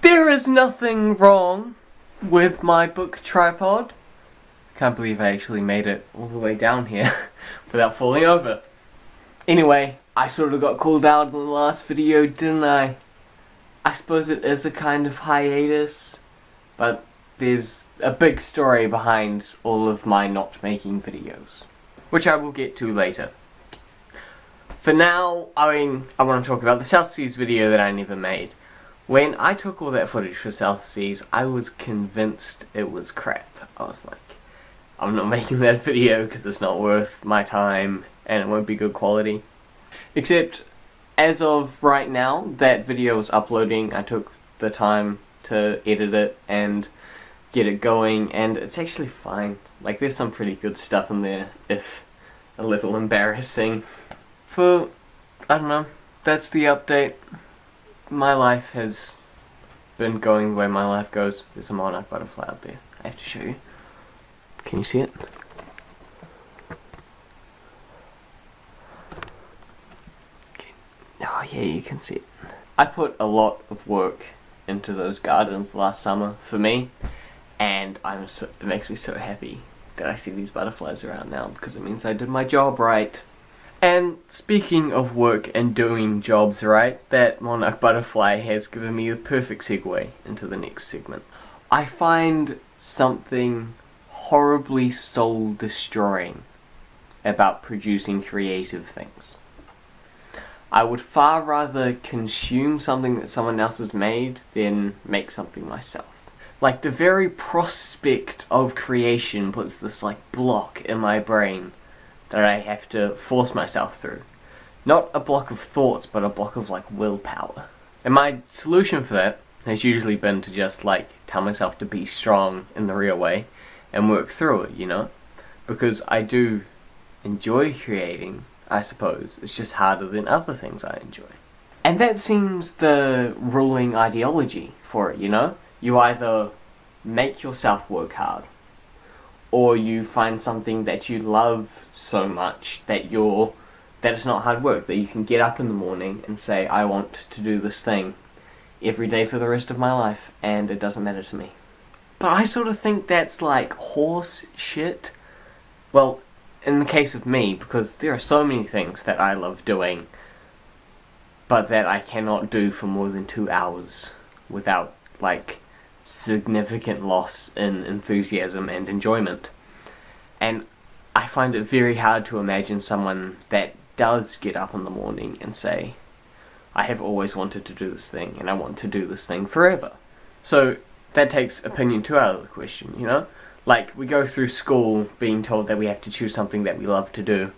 There is nothing wrong with my book tripod. I can't believe I actually made it all the way down here without falling over. Anyway, I sort of got called out in the last video, didn't I? I suppose it is a kind of hiatus, but there's a big story behind all of my not making videos, which I will get to later. For now, I want to talk about the South Seas video that I never made. When I took all that footage for South Seas, I was convinced it was crap. I was like, I'm not making that video because it's not worth my time and it won't be good quality. Except, as of right now, that video is uploading. I took the time to edit it and get it going, and it's actually fine. Like, there's some pretty good stuff in there, if a little embarrassing. I don't know, that's the update. My life has been going the way my life goes. There's a monarch butterfly out there. I have to show you. Can you see it? Oh yeah, you can see it. I put a lot of work into those gardens last summer for me, and it makes me so happy that I see these butterflies around now, because it means I did my job right. And speaking of work and doing jobs right, that monarch butterfly has given me the perfect segue into the next segment. I find something horribly soul-destroying about producing creative things. I would far rather consume something that someone else has made than make something myself. Like, the very prospect of creation puts this like block in my brain that I have to force myself through. Not a block of thoughts, but a block of like willpower. And my solution for that has usually been to just like tell myself to be strong in the real way and work through it, you know? Because I do enjoy creating, I suppose. It's just harder than other things I enjoy. And that seems the ruling ideology for it, you know? You either make yourself work hard, or you find something that you love so much that it's not hard work, that you can get up in the morning and say, I want to do this thing every day for the rest of my life, and it doesn't matter to me. But I sort of think that's like horse shit. Well, in the case of me, because there are so many things that I love doing, but that I cannot do for more than 2 hours without like significant loss in enthusiasm and enjoyment. And I find it very hard to imagine someone that does get up in the morning and say, I have always wanted to do this thing, and I want to do this thing forever. So that takes opinion 2 out of the question, you know? Like, we go through school being told that we have to choose something that we love to do,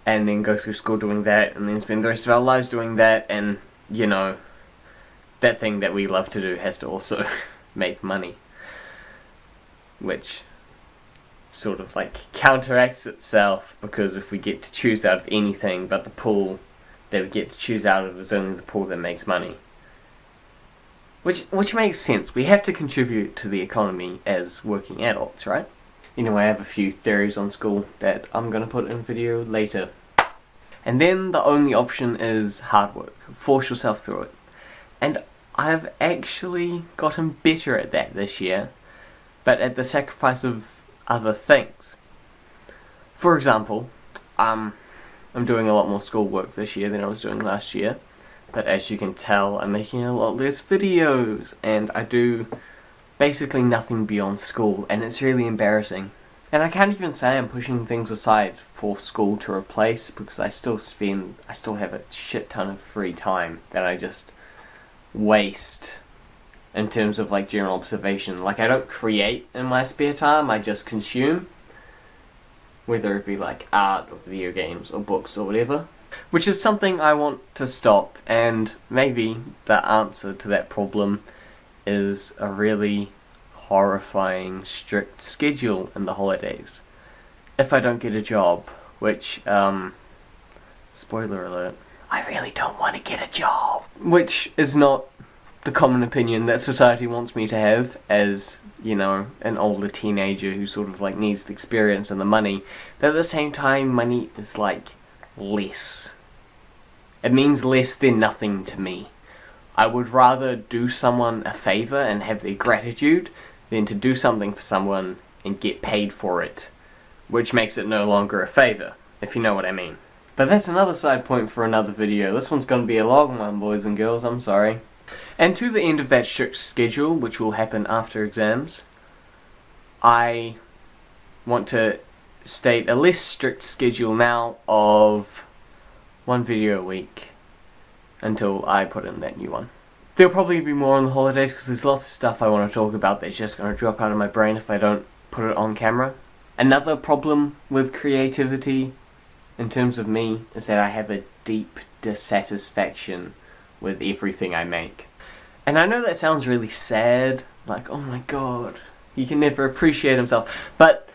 and then go through school doing that, and then spend the rest of our lives doing that, and, you know, that thing that we love to do has to also make money. Which sort of like counteracts itself, because if we get to choose out of anything, but the pool that we get to choose out of is only the pool that makes money. Which makes sense. We have to contribute to the economy as working adults, right? Anyway, I have a few theories on school that I'm gonna put in a video later. And then the only option is hard work. Force yourself through it. And I've actually gotten better at that this year, but at the sacrifice of other things. For example, I'm doing a lot more schoolwork this year than I was doing last year, but as you can tell, I'm making a lot less videos, and I do basically nothing beyond school, and it's really embarrassing. And I can't even say I'm pushing things aside for school to replace, because I still have a shit ton of free time that I just waste in terms of like general observation. Like, I don't create in my spare time, I just consume, whether it be like art or video games or books or whatever, which is something I want to stop. And maybe the answer to that problem is a really horrifying strict schedule in the holidays if I don't get a job, which spoiler alert, I really don't want to get a job, which is not the common opinion that society wants me to have as, you know, an older teenager who sort of like needs the experience and the money. But at the same time, money is like less. It means less than nothing to me. I would rather do someone a favor and have their gratitude than to do something for someone and get paid for it, which makes it no longer a favor, if you know what I mean. But that's another side point for another video. This one's going to be a long one, boys and girls, I'm sorry. And to the end of that strict schedule, which will happen after exams, I want to state a less strict schedule now of 1 video a week until I put in that new one. There'll probably be more on the holidays because there's lots of stuff I want to talk about that's just going to drop out of my brain if I don't put it on camera. Another problem with creativity in terms of me is that I have a deep dissatisfaction with everything I make. And I know that sounds really sad, like, oh my god, he can never appreciate himself, but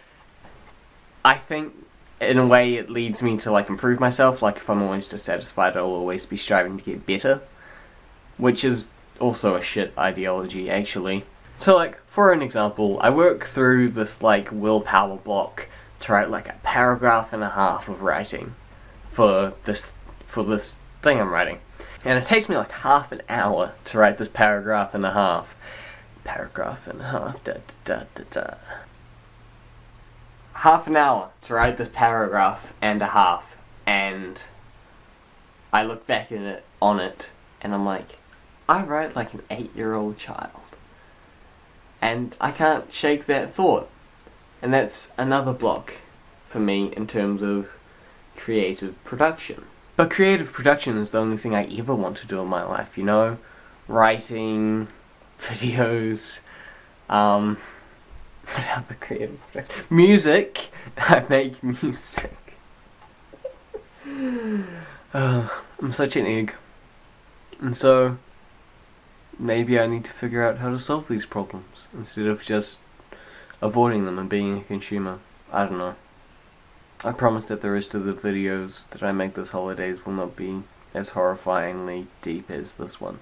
I think in a way it leads me to like improve myself. Like if I'm always dissatisfied, I'll always be striving to get better, which is also a shit ideology actually. So like, for an example, I work through this like willpower block to write like a paragraph and a half of writing for this thing I'm writing. And it takes me like half an hour to write this paragraph and a half. Paragraph and a half, da da da da. Half an hour to write this paragraph and a half, and I look back on it, and I'm like, I write like an 8-year-old child. And I can't shake that thought. And that's another block for me in terms of creative production. But creative production is the only thing I ever want to do in my life, you know? Writing, videos, what other creative production? Music! I make music. I'm such an egg. And so, maybe I need to figure out how to solve these problems instead of just avoiding them and being a consumer. I don't know. I promise that the rest of the videos that I make this holidays will not be as horrifyingly deep as this one.